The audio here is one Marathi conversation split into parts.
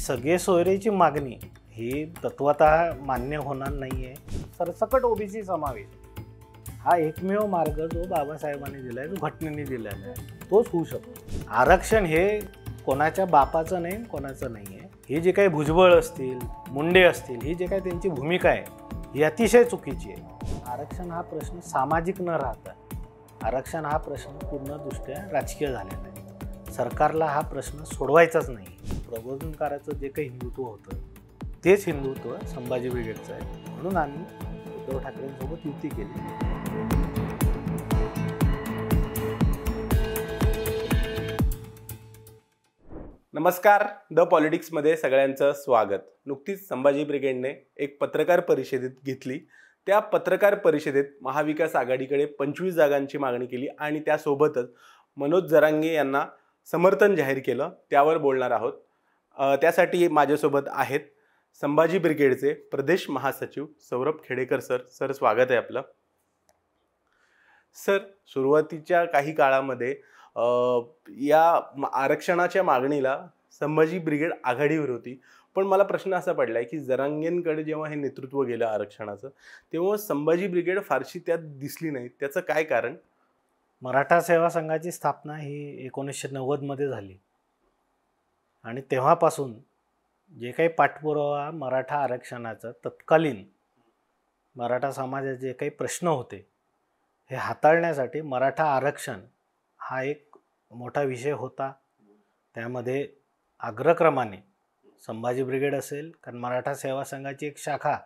सगळे सोयरीची मागणी ही तत्वतः मान्य होणार नाही आहे. सरसकट ओबीसी समावेश हा एकमेव मार्ग जो बाबासाहेबांनी दिला आहे, जो घटनेने दिलेला आहे, तोच होऊ शकतो. आरक्षण हे कोणाच्या बापाचं नाही, कोणाचं नाही आहे. ही जे काही भुजबळ असतील, मुंडे असतील, ही जे काही त्यांची भूमिका आहे ही अतिशय चुकीची आहे. आरक्षण हा प्रश्न सामाजिक न राहता आरक्षण हा प्रश्न पूर्णदृष्ट्या राजकीय झालेला आहे. सरकारला हा प्रश्न सोडवायचाच नाही. प्रबोधनकाराचं जे काही हिंदुत्व होतं तेच हिंदुत्व संभाजी ब्रिगेडचं आहे. म्हणून आम्ही उद्धव ठाकरेंसोबत युती केली. नमस्कार, द पॉलिटिक्समध्ये सगळ्यांचं स्वागत. नुकतीच संभाजी ब्रिगेडने एक पत्रकार परिषदेत घेतली. त्या पत्रकार परिषदेत महाविकास आघाडीकडे 25 जागांची मागणी केली आणि त्यासोबतच मनोज जरांगे यांना समर्थन जाहीर केलं. त्यावर बोलणार आहोत. त्यासाठी माझ्यासोबत आहेत संभाजी ब्रिगेडचे प्रदेश महासचिव सौरभ खेडेकर सर. सर, स्वागत आहे आपलं. सर, सुरुवातीच्या काही काळामध्ये या आरक्षणाच्या मागणीला संभाजी ब्रिगेड आघाडीवर होती. पण मला प्रश्न असा पडलाय की जरांगेंकडे जेव्हा हे नेतृत्व गेलं आरक्षणाचं, तेव्हा संभाजी ब्रिगेड फारशी त्यात दिसली नाही. त्याचं काय कारण? मराठा सेवा संघाची स्थापना ही 1990 झाली आणि तेव्हापासून जे काही पाठपुरावा मराठा आरक्षणाचं तत्कालीन मराठा समाजाचे जे काही प्रश्न होते हे हाताळण्यासाठी मराठा आरक्षण हा एक मोठा विषय होता. त्यामध्ये अग्रक्रमाने संभाजी ब्रिगेड असेल, कारण मराठा सेवा संघाची एक शाखा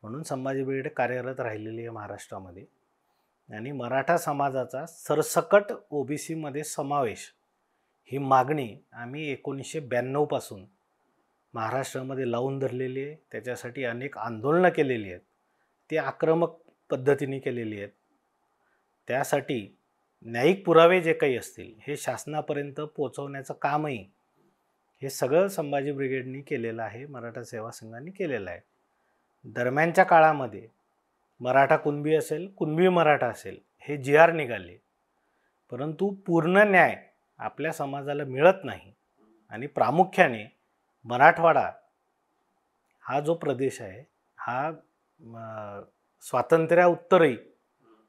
म्हणून संभाजी ब्रिगेड कार्यरत राहिलेली आहे महाराष्ट्रामध्ये. आणि मराठा समाजाचा सरसकट ओबीसीमध्ये समावेश ही मागणी आम्ही 1992 पासून महाराष्ट्रामध्ये लावून धरलेली आहे. त्याच्यासाठी अनेक आंदोलनं केलेली आहेत. ती आक्रमक पद्धतीने केलेली आहेत. त्यासाठी न्यायिक पुरावे जे काही असतील हे शासनापर्यंत पोचवण्याचं कामही हे सगळं संभाजी ब्रिगेडनी केलेलं आहे, मराठा सेवा संघाने केलेलं आहे. दरम्यानच्या काळामध्ये मराठा कुणबी असेल, कुणबी मराठा असेल, हे GR निघाले, परंतु पूर्ण न्याय आपल्या समाजाला मिळत नाही. आणि प्रामुख्याने मराठवाडा हा जो प्रदेश आहे हा स्वातंत्र्याउत्तरही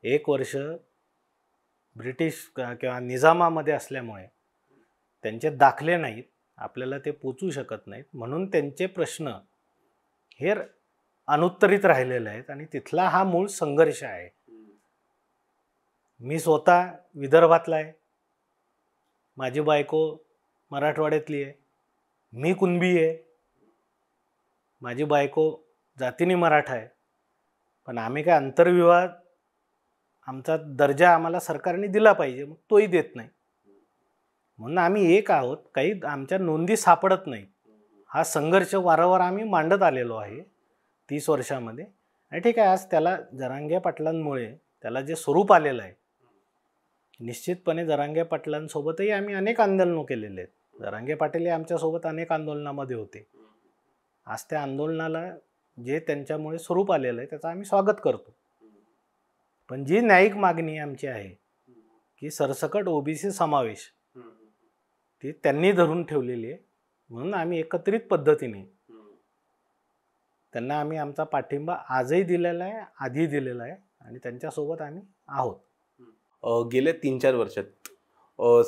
1 वर्ष ब्रिटिश किंवा निजामामध्ये असल्यामुळे त्यांचे दाखले नाहीत, आपल्याला ते पोचू शकत नाहीत. म्हणून त्यांचे प्रश्न हे अनुत्तरित राहिलेले आहेत आणि तिथला हा मूळ संघर्ष आहे. मी स्वतः विदर्भातला आहे, माझी बायको मराठवाड्यातली आहे, मी कुणबी आहे, माझी बायको जातीने मराठा आहे. पण आम्ही काय आंतरविवाह आमचा दर्जा आम्हाला सरकारने दिला पाहिजे, मग तोही देत नाही. म्हणून आम्ही एक आहोत, काही आमच्या नोंदी सापडत नाही. हा संघर्ष वारंवार आम्ही मांडत आलेलो आहे 30 वर्षामध्ये. आणि ठीक आहे, आज त्याला जरांगे पाटलांमुळे त्याला जे स्वरूप आलेलं आहे, निश्चितपणे जरांगे पाटलांसोबतही आम्ही अनेक आंदोलनं केलेले आहेत. जरांगे पाटील हे आमच्यासोबत अनेक आंदोलनामध्ये होते. आज त्या आंदोलनाला जे त्यांच्यामुळे स्वरूप आलेलं आहे त्याचं आम्ही स्वागत करतो. पण जी न्यायिक मागणी आमची आहे की सरसकट ओबीसी समावेश, ती त्यांनी धरून ठेवलेली आहे. म्हणून आम्ही एकत्रित पद्धतीने त्यांना आम्ही आमचा पाठिंबा आजही दिलेला आहे, आधी दिलेला आहे आणि त्यांच्यासोबत आम्ही आहोत. गेल्या 3-4 वर्षात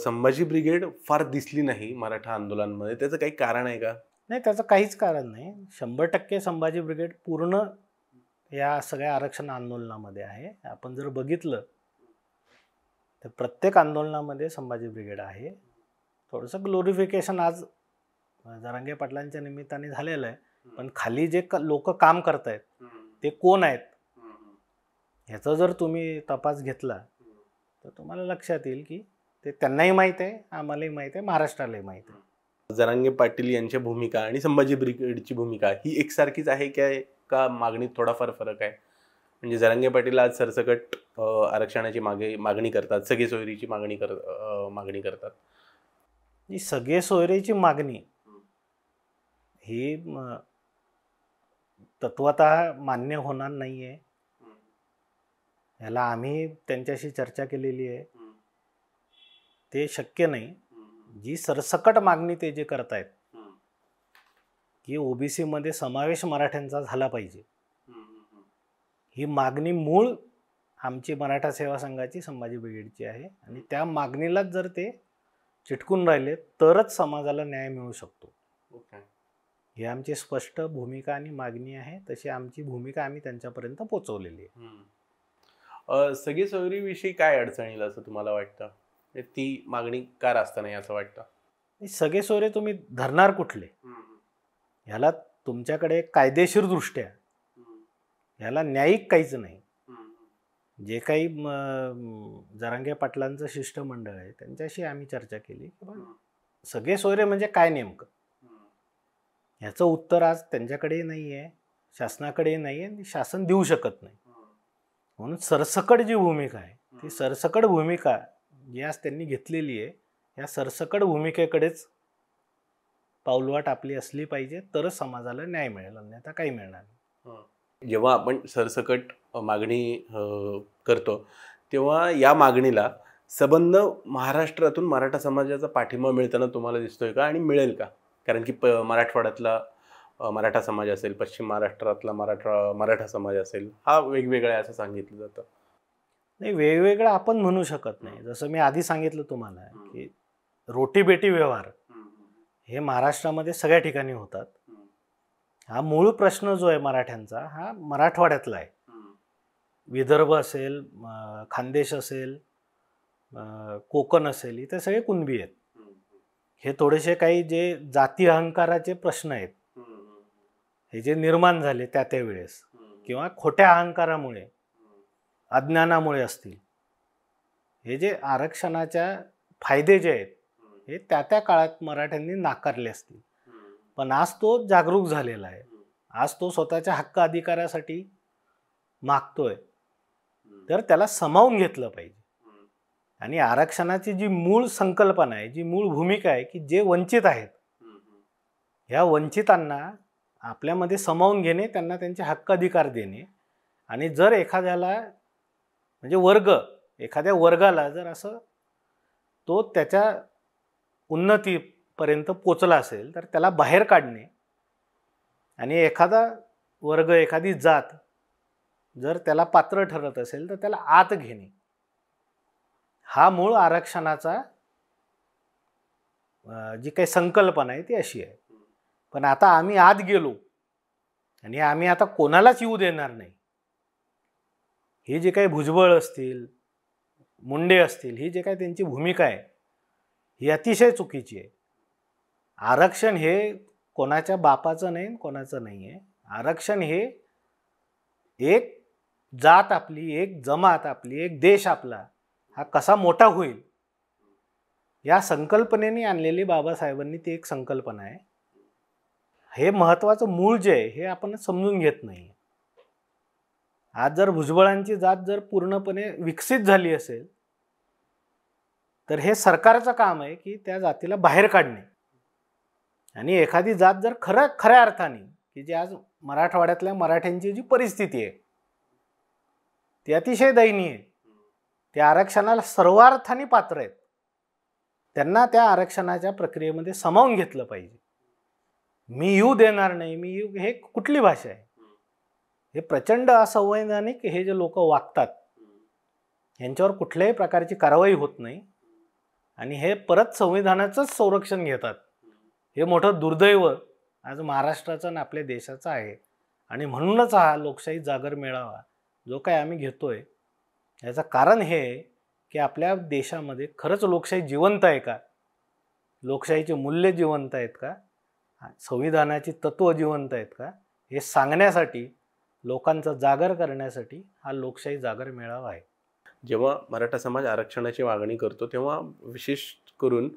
संभाजी ब्रिगेड फार दिसली नाही मराठा आंदोलनामध्ये. त्याचं काही कारण आहे का? नाही, त्याचं काहीच कारण नाही. 100% संभाजी ब्रिगेड पूर्ण या सगळ्या आरक्षण आंदोलनामध्ये आहे. आपण जर बघितलं तर प्रत्येक आंदोलनामध्ये संभाजी ब्रिगेड आहे. थोडंसं ग्लोरिफिकेशन आज जरांगे पाटलांच्या निमित्ताने झालेलं आहे. पण खाली जे लोक काम करत आहेत ते कोण आहेत ह्याचा जर तुम्ही तपास घेतला तर तुम्हाला लक्षात येईल की ते त्यांनाही माहीत आहे, आम्हालाही माहीत आहे, महाराष्ट्रालाही माहीत आहे. जरांगे पाटील यांची भूमिका आणि संभाजी ब्रिगेडची भूमिका ही एकसारखीच आहे काय, का मागणीत थोडाफार फरक आहे? म्हणजे जरांगे पाटील आज सरसकट आरक्षणाची मागणी करतात, सगळे सोयरीची मागणी करतात. ही सगळे सोयरीची मागणी ही तत्वतः मान्य होणार नाही आहे. याला आम्ही त्यांच्याशी चर्चा केलेली आहे. ते शक्य नाही. जी सरसकट मागणी ते जे करतायत की ओबीसी मध्ये समावेश मराठ्यांचा झाला पाहिजे. ही मागणी मूळ आमची मराठा सेवा संघाची, संभाजी ब्रिगेडची आहे. आणि त्या मागणीलाच जर ते चिटकून राहिले तरच समाजाला न्याय मिळू शकतो. ही आमची स्पष्ट भूमिका आणि मागणी आहे. तशी आमची भूमिका आम्ही त्यांच्यापर्यंत पोहोचवलेली आहे. सगळे सोयरीविषयी काय अडचण येईल असं तुम्हाला वाटतं? ती मागणी का रास्त नाही असं वाटतं? सगळे सोयरे तुम्ही धरणार कुठले? ह्याला तुमच्याकडे कायदेशीर दृष्ट्या ह्याला न्यायिक काहीच नाही. जे काही जरांगे पाटलांचं शिष्टमंडळ आहे त्यांच्याशी आम्ही चर्चा केली की सगळे सोयरे म्हणजे काय नेमकं, ह्याचं उत्तर आज त्यांच्याकडेही नाही आहे, शासनाकडेही नाही आहे, शासन देऊ शकत नाही. म्हणून सरसकट जी भूमिका आहे ती सरसकट भूमिका जी आज त्यांनी घेतलेली आहे, या सरसकट भूमिकेकडेच पाऊलवाट आपली असली पाहिजे, तरच समाजाला न्याय मिळेल, अन्यथा काही मिळणार नाही. जेव्हा आपण सरसकट मागणी करतो तेव्हा या मागणीला सबंध महाराष्ट्रातून मराठा समाजाचा पाठिंबा मिळताना तुम्हाला दिसतोय का, आणि मिळेल का? कारण की मराठवाड्यातला मराठा समाज असेल, पश्चिम महाराष्ट्रातला मराठा समाज असेल, हा वेगवेगळा आहे असं सांगितलं जातं. नाही, वेगवेगळं आपण म्हणू शकत नाही. जसं मी आधी सांगितलं तुम्हाला की रोटीबेटी व्यवहार हे महाराष्ट्रामध्ये सगळ्या ठिकाणी होतात. हा मूळ प्रश्न जो आहे मराठ्यांचा हा मराठवाड्यातला आहे. विदर्भ असेल, खानदेश असेल, कोकण असेल, इथे सगळे कुणबी आहेत. हे थोडेसे काही जे जाती अहंकाराचे प्रश्न आहेत हे जे निर्माण झाले त्या वेळेस, किंवा खोट्या अहंकारामुळे, अज्ञानामुळे असतील, हे जे आरक्षणाच्या फायदे जे आहेत हे त्या काळात मराठ्यांनी नाकारले असतील. पण आज तो जागरूक झालेला आहे. आज तो स्वतःच्या हक्क अधिकारासाठी मागतोय, तर त्याला सामावून घेतलं पाहिजे. आणि आरक्षणाची जी मूळ संकल्पना आहे, जी मूळ भूमिका आहे की जे वंचित आहेत ह्या वंचितांना आपल्यामध्ये सामावून घेणे, त्यांना त्यांचे हक्क अधिकार देणे. आणि जर एखाद्याला म्हणजे एखाद्या वर्गाला जर असं तो त्याच्या उन्नतीपर्यंत पोचला असेल तर त्याला बाहेर काढणे, आणि एखादा वर्ग, एखादी जात जर त्याला पात्र ठरत असेल तर त्याला आत घेणे, हा मूळ आरक्षणाचा जी काही संकल्पना आहे ती अशी आहे. पण आता आम्ही आत गेलो आणि आम्ही आता कोणालाच येऊ देणार नाही. ही जे काही भुजबळ असतील, मुंडे असतील, ही जे काही त्यांची भूमिका आहे ही अतिशय चुकीची आहे. आरक्षण हे कोणाच्या बापाचं नाही, कोणाचं नाही आहे. आरक्षण हे एक जात आपली, एक जमात आपली, एक देश आपला हा कसा मोठा होईल या संकल्पनेने आणलेली बाबासाहेबांनी ती एक संकल्पना आहे. हे महत्त्वाचं मूळ जे आहे हे आपण समजून घेत नाही. आज जर भुजबळांची जात जर पूर्णपणे विकसित झाली असेल तर हे सरकारचं काम आहे की त्या जातीला बाहेर काढणे. आणि एखादी जात जर खऱ्या अर्थाने की जी आज मराठवाड्यातल्या मराठ्यांची जी परिस्थिती आहे ती अतिशय दयनीय आहे, त्या आरक्षणाला सर्वार्थाने पात्र आहेत, त्यांना त्या आरक्षणाच्या प्रक्रियेमध्ये सामावून घेतलं पाहिजे. मी येऊ देणार नाही, मी येऊ, हे कुठली भाषा आहे? हे प्रचंड असंवैधानिक हे जे लोक वागतात यांच्यावर कुठल्याही प्रकारची कारवाई होत नाही आणि हे परत संविधानाचंच संरक्षण घेतात. हे मोठं दुर्दैव आज महाराष्ट्राचं आणि आपल्या देशाचं आहे. आणि म्हणूनच हा लोकशाही जागर मेळावा जो काय आम्ही घेतोय याचं कारण हे आहे की आपल्या देशामध्ये खरंच लोकशाही जिवंत आहे का, लोकशाहीचे मूल्य जिवंत आहेत का, संविधानाची तत्त्व जिवंत आहेत का, हे सांगण्यासाठी, लोकांचं जागर करण्यासाठी हा लोकशाही जागर मेळावा आहे. जेव्हा मराठा समाज आरक्षणाची मागणी करतो तेव्हा विशेष करून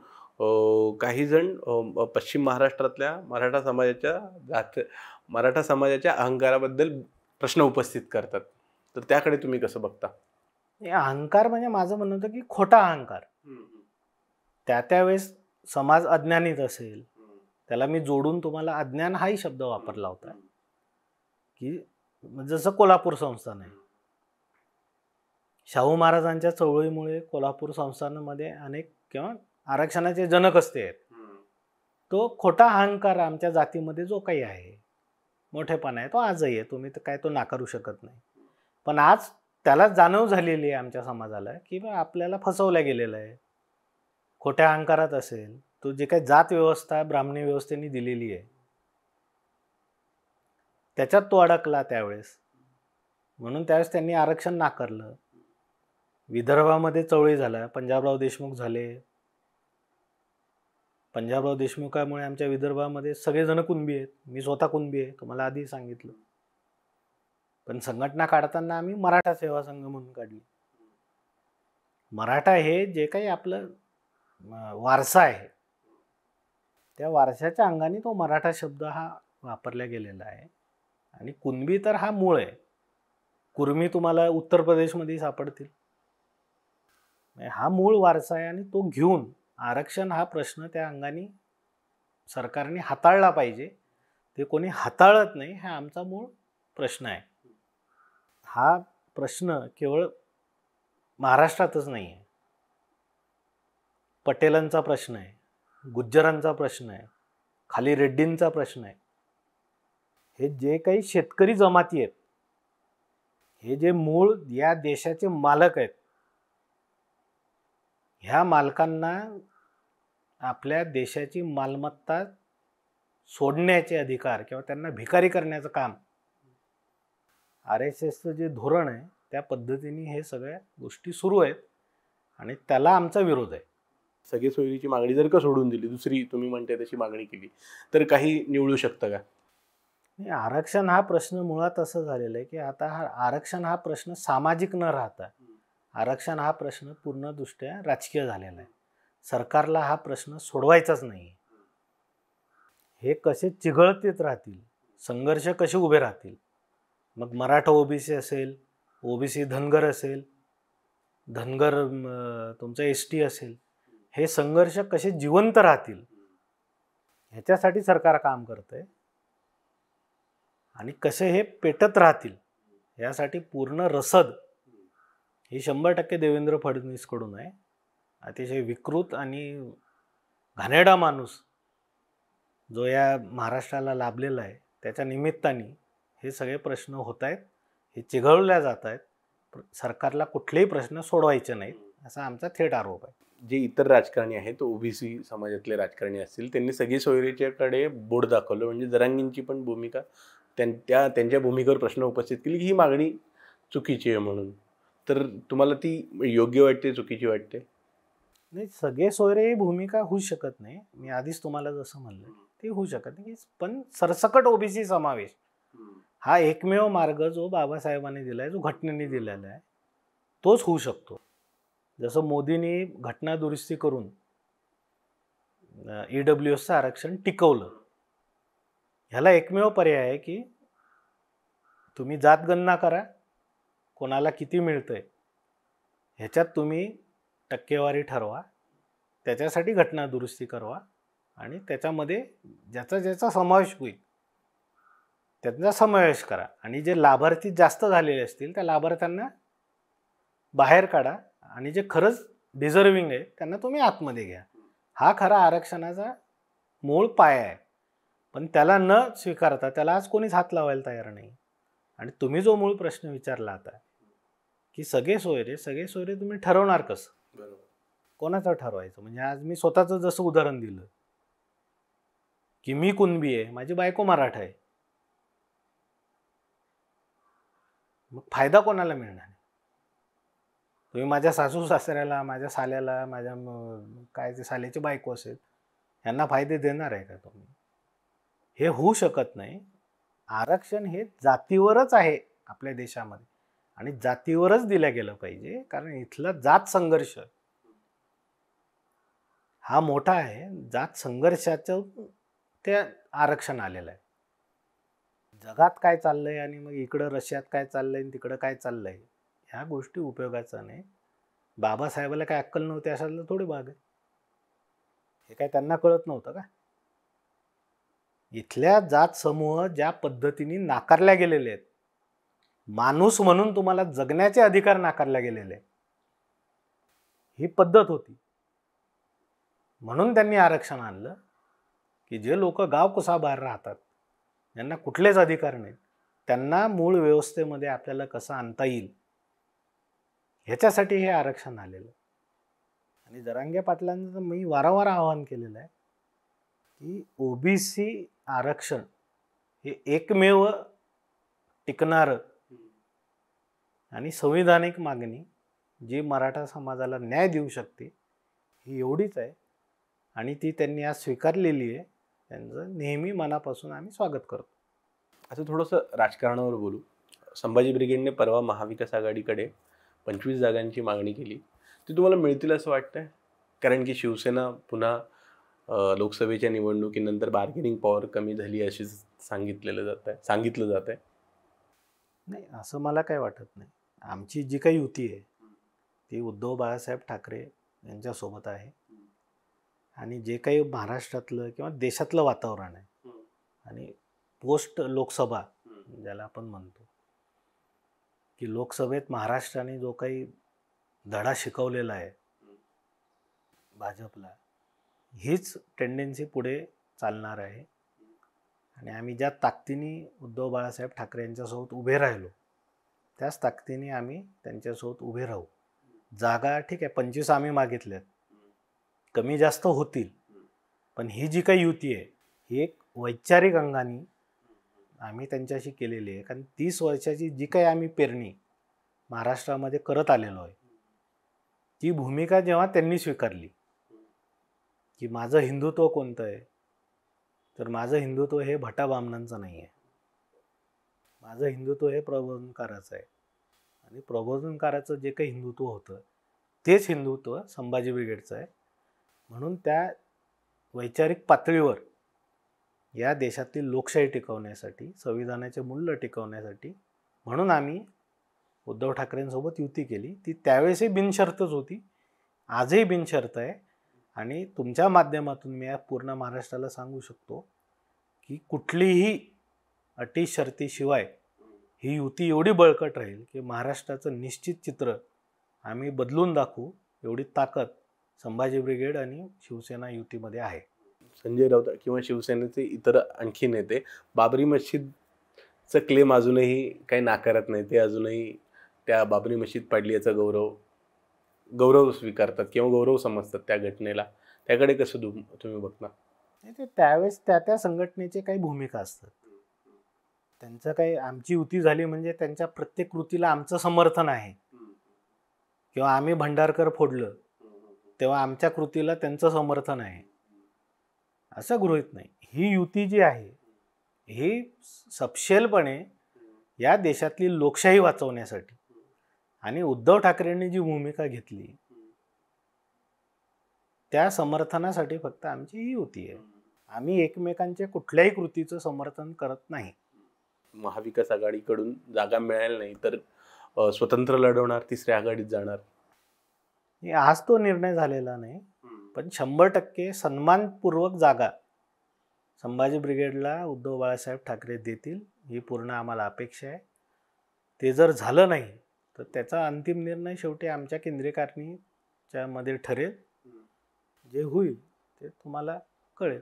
काही जण पश्चिम महाराष्ट्रातल्या मराठा समाजाच्या अहंकाराबद्दल प्रश्न उपस्थित करतात, तर त्याकडे तुम्ही कसं बघता? अहंकार म्हणजे माझं म्हणणं होतं की खोटा अहंकार. त्यावेळेस समाज अज्ञानीत असेल, त्याला मी जोडून तुम्हाला अज्ञान हाही शब्द वापरला होता. की जसं कोल्हापूर संस्थान आहे, शाहू महाराजांच्या चळवळीमुळे कोल्हापूर संस्थानामध्ये अनेक किंवा आरक्षणाचे जनक असते आहेत. तो खोटा अहंकार आमच्या जातीमध्ये जो काही आहे, मोठेपणा आहे, तो आजही आहे. तुम्ही तर काय तो नाकारू शकत नाही. पण आज त्याला जाणीव झालेली आहे आमच्या समाजाला, की बा आपल्याला फसवलं गेलेलं आहे. खोट्या अहंकारात असेल, तो जे काही जात व्यवस्था ब्राह्मणी व्यवस्थेने दिलेली आहे, त्याच्यात तो अडकला त्यावेळेस. म्हणून त्यावेळेस त्यांनी आरक्षण नाकारलं. विदर्भामध्ये चवळी झाला, पंजाबराव देशमुख झाले. पंजाबराव देशमुखामुळे आमच्या विदर्भामध्ये सगळेजण कुणबी आहेत. मी स्वतः कुणबी आहे, तुम्हाला आधी सांगितलं. पण संघटना काढताना आम्ही मराठा सेवा संघ म्हणून काढली. मराठा हे जे काही आपलं वारसा आहे, त्या वारशाच्या अंगाने तो मराठा शब्द हा वापरला गेलेला आहे. आणि कुणबी तर हा मूळ आहे. कुर्मी तुम्हाला उत्तर प्रदेशमध्ये सापडतील. हा मूळ वारसा आहे आणि तो घेऊन आरक्षण हा प्रश्न त्या अंगाने सरकारने हाताळला पाहिजे. ते कोणी हाताळत नाही, हा आमचा मूळ प्रश्न आहे. हा प्रश्न केवळ महाराष्ट्रातच नाही आहे. पटेलांचा प्रश्न आहे, गुज्जरांचा प्रश्न आहे, खाली रेड्डींचा प्रश्न आहे. हे जे काही शेतकरी जमाती आहेत, हे जे मूळ या देशाचे मालक आहेत, ह्या मालकांना आपल्या देशाची मालमत्ता सोडण्याचे अधिकार किंवा त्यांना भिकारी करण्याचं काम RSSचं जे धोरण आहे त्या पद्धतीने हे सगळ्या गोष्टी सुरू आहेत आणि त्याला आमचा विरोध आहे. सगळे सोयरीची मागणी जर का सोडून दिली, दुसरी तुम्ही म्हणते तशी मागणी केली, तर काही निवडू शकतं का? आरक्षण हा प्रश्न मुळात असं झालेला आहे की आता हा आरक्षण हा प्रश्न सामाजिक न राहता आरक्षण हा प्रश्न पूर्णदृष्ट्या राजकीय झालेला आहे. सरकारला हा प्रश्न सोडवायचाच नाही. हे कसे चिघळतीत राहतील, संघर्ष कसे उभे राहतील, मग मराठा ओबीसी असेल, ओबीसी धनगर असेल, धनगर तुमचं ST असेल, हे संघर्ष कसे जिवंत राहतील ह्याच्यासाठी सरकार काम करतंय. आणि कसे हे पेटत राहतील यासाठी पूर्ण रसद ही 100% देवेंद्र फडणवीसकडून आहे. अतिशय विकृत आणि घाणेरडा माणूस जो या महाराष्ट्राला लाभलेला आहे, त्याच्या निमित्ताने हे सगळे प्रश्न होत आहेत, हे चिघळल्या जात आहेत. सरकारला कुठलेही प्रश्न सोडवायचे नाहीत असा आमचा थेट आरोप आहे. जे इतर राजकारणी आहेत, ओबीसी समाजातले राजकारणी असतील, त्यांनी सगळी सोयरीच्याकडे बोट दाखवलं. म्हणजे जरांगींची पण भूमिका, त्यांच्या भूमिकेवर प्रश्न उपस्थित केली की ही मागणी चुकीची आहे म्हणून. तर तुम्हाला ती योग्य वाटते, चुकीची वाटते? नाही, सगळे सोयरे ही भूमिका होऊ शकत नाही. मी आधीच तुम्हाला जसं म्हणलं ते होऊ शकत नाही. पण सरसकट ओबीसी समावेश हा एकमेव मार्ग जो बाबासाहेबांनी दिला आहे, जो घटनेने दिलेला आहे, तोच होऊ शकतो. जसं मोदींनी घटना दुरुस्ती करून EWSचं आरक्षण टिकवलं, ह्याला एकमेव पर्याय आहे की तुम्ही जातगणना करा, कोणाला किती मिळतंय ह्याच्यात तुम्ही टक्केवारी ठरवा, त्याच्यासाठी घटना दुरुस्ती करवा आणि त्याच्यामध्ये ज्याचा ज्याचा समावेश होईल त्यांचा समावेश करा. आणि जे लाभार्थी जास्त झालेले असतील त्या लाभार्थ्यांना बाहेर काढा आणि जे खरंच डिझर्विंग आहे त्यांना तुम्ही आतमध्ये घ्या. हा खरा आरक्षणाचा मूळ पाया आहे. पण त्याला न स्वीकारता त्याला आज कोणीच हात लावायला तयार नाही. आणि तुम्ही जो मूळ प्रश्न विचारला आता की सगळे सोयरे तुम्ही ठरवणार कसं? बरोबर. कोणाचं ठरवायचं? म्हणजे आज मी स्वतःचं जसं उदाहरण दिलं की मी कुणबी आहे, माझी बायको मराठा आहे, मग फायदा कोणाला मिळणार? तुम्ही माझ्या सासू सासऱ्याला, माझ्या साल्याला, माझ्या काय ते साल्याची बायको असेल यांना फायदे देणार आहे का तुम्ही? हे होऊ शकत नाही. आरक्षण हे जातीवरच आहे आपल्या देशामध्ये आणि जातीवरच दिलं गेलं पाहिजे. कारण इथला जात संघर्ष हा मोठा आहे. जात संघर्षाचं ते आरक्षण आलेलं आहे. जगात काय चाललंय आणि मग इकडं रशियात काय चाललंय आणि तिकडं काय चाललंय ह्या गोष्टी उपयोगाचा नाही. बाबासाहेबाला काय अक्कल नव्हती अशातलं थोडी भाग आहे. हे काय त्यांना कळत नव्हतं का? इथल्या जात समूह ज्या पद्धतीने नाकारल्या गेलेले आहेत, माणूस म्हणून तुम्हाला जगण्याचे अधिकार नाकारल्या गेलेले आहेत, ही पद्धत होती. म्हणून त्यांनी आरक्षण आणलं की जे लोक गाव कुसाबाहेर राहतात, ज्यांना कुठलेच अधिकार नाहीत, त्यांना मूळ व्यवस्थेमध्ये आपल्याला कसं आणता येईल ह्याच्यासाठी हे आरक्षण आलेलं. आणि जरांगे पाटलांचं मी वारंवार आवाहन केलेलं आहे की ओबीसी आरक्षण हे एकमेव टिकणारं आणि संविधानिक मागणी जी मराठा समाजाला न्याय देऊ शकते ही एवढीच आहे, आणि ती त्यांनी आज स्वीकारलेली आहे. त्यांचं नेहमी मनापासून आम्ही स्वागत करतो. असं थोडंसं राजकारणावर बोलू. संभाजी ब्रिगेडने परवा महाविकास आघाडीकडे 25 जागांची मागणी केली. ती तुम्हाला मिळतील असं वाटतंय? कारण की शिवसेना पुन्हा लोकसभेच्या निवडणुकीनंतर बार्गेनिंग पॉवर कमी झाली अशी सांगितलं जात आहे. नाही, असं मला काय वाटत नाही. आमची जी काही युती आहे ती उद्धव बाळासाहेब ठाकरे यांच्यासोबत आहे, आणि जे काही महाराष्ट्रातलं किंवा देशातलं वातावरण आहे आणि पोस्ट लोकसभा ज्याला आपण म्हणतो की लोकसभेत महाराष्ट्राने जो काही धडा शिकवलेला आहे भाजपला, हीच टेंडेन्सी पुढे चालणार आहे. आणि आम्ही ज्या ताकदीने उद्धव बाळासाहेब ठाकरे यांच्यासोबत उभे राहिलो त्याच ताकदीने आम्ही त्यांच्यासोबत उभे राहू. जागा ठीक आहे 25 आम्ही मागितल्यात, कमी जास्त होतील, पण ही जी काही युती आहे ही एक वैचारिक अंगाने आम्ही त्यांच्याशी केलेली आहे. कारण 30 वर्षाची जी काही आम्ही पेरणी महाराष्ट्रामध्ये करत आलेलो आहे ती भूमिका जेव्हा त्यांनी स्वीकारली की माझं हिंदुत्व कोणतं आहे, तर माझं हिंदुत्व हे भटा बामणांचं नाही आहे, माझं हिंदुत्व हे प्रबोधनकाराचं आहे. आणि प्रबोधनकाराचं जे काही हिंदुत्व होतं तेच हिंदुत्व संभाजी ब्रिगेडचं आहे. म्हणून त्या वैचारिक पातळीवर या देशातील लोकशाही टिकवण्यासाठी, संविधानाचे मूल्य टिकवण्यासाठी म्हणून आम्ही उद्धव ठाकरेंसोबत युती केली. ती त्यावेळेसही बिनशर्तच होती, आजही बिनशर्त आहे. आणि तुमच्या माध्यमातून मी या पूर्ण महाराष्ट्राला सांगू शकतो की कुठलीही अटी शर्तीशिवाय ही युती एवढी बळकट राहील की महाराष्ट्राचं निश्चित चित्र आम्ही बदलून दाखवू एवढी ताकद संभाजी ब्रिगेड आणि शिवसेना युतीमध्ये आहे. संजय राऊत किंवा शिवसेनेचे इतर आणखी नेते बाबरी मस्जिदचं क्लेम अजूनही काही नाकारत नाही. ते अजूनही त्या बाबरी मस्जिद पाडली याचा गौरव स्वीकारतात किंवा गौरव समजतात त्या घटनेला. त्याकडे कसं तुम्ही बघता? ते त्यावेळेस त्या संघटनेचे काही भूमिका असतात. त्यांचं काही आमची युती झाली म्हणजे त्यांच्या प्रत्येक कृतीला आमचं समर्थन आहे, किंवा आम्ही भंडारकर फोडलं तेव्हा आमच्या कृतीला त्यांचं समर्थन आहे असं गृहीत नाही. ही युती जी आहे ही सपशेलपणे या देशातली लोकशाही वाचवण्यासाठी आणि उद्धव ठाकरेंनी जी भूमिका घेतली त्या समर्थनासाठी फक्त आमची ही युती आहे. आम्ही एकमेकांच्या कुठल्याही कृतीचं समर्थन करत नाही. महाविकास आघाडीकडून जागा मिळाल्या नाही तर स्वतंत्र लढवणार, तिसऱ्या आघाडीत जाणार? आज तो निर्णय झालेला नाही, पण 100% सन्मानपूर्वक जागा संभाजी ब्रिगेडला उद्धव बाळासाहेब ठाकरे देतील ही पूर्ण आम्हाला अपेक्षा आहे. ते जर झालं नाही तर त्याचा अंतिम निर्णय शेवटी आमच्या केंद्रीय कारणीच्या मध्ये ठरेल. जे होईल ते तुम्हाला कळेल.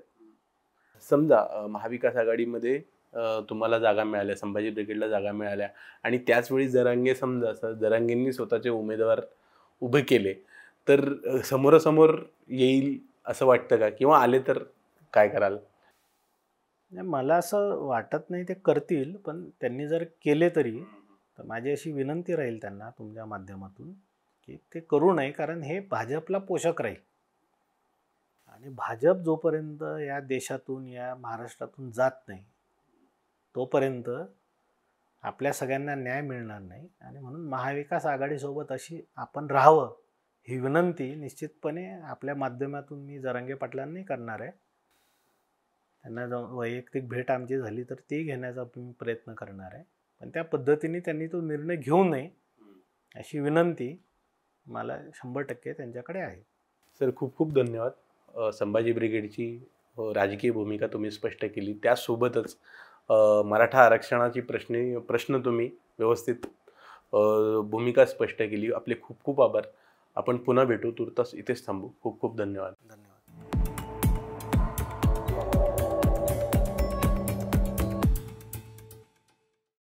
समजा महाविकास आघाडीमध्ये तुम्हाला जागा मिळाल्या, संभाजी ब्रिगेडला जागा मिळाल्या आणि त्याचवेळी जरांगेंनी स्वतःचे उमेदवार उभे केले तर समोरासमोर येईल असं वाटतं का? किंवा आले तर काय कराल? मला असं वाटत नाही ते करतील, पण त्यांनी जर केले तरी तर माझी अशी विनंती राहील त्यांना तुमच्या माध्यमातून की ते करू नये, कारण हे भाजपला पोषक राहील. आणि भाजप जोपर्यंत या देशातून या महाराष्ट्रातून जात नाही तोपर्यंत आपल्या सगळ्यांना न्याय मिळणार नाही. आणि म्हणून महाविकास आघाडीसोबत अशी आपण राहावं ही विनंती निश्चितपणे आपल्या माध्यमातून मी जरांगे पाटलांनी करणार आहे. त्यांना वैयक्तिक भेट आमची झाली तर ती घेण्याचा मी प्रयत्न करणार आहे, पण त्या पद्धतीने त्यांनी तो निर्णय घेऊ नये अशी विनंती मला 100% त्यांच्याकडे आहे. सर, खूप खूप धन्यवाद. संभाजी ब्रिगेडची राजकीय भूमिका तुम्ही स्पष्ट केली, त्यासोबतच मराठा आरक्षणाची प्रश्न तुम्ही व्यवस्थित भूमिका स्पष्ट केली. आपले खूप खूप आभार. आपण पुन्हा भेटू. तुर्तास इथेच थांबू. खूप खूप धन्यवाद.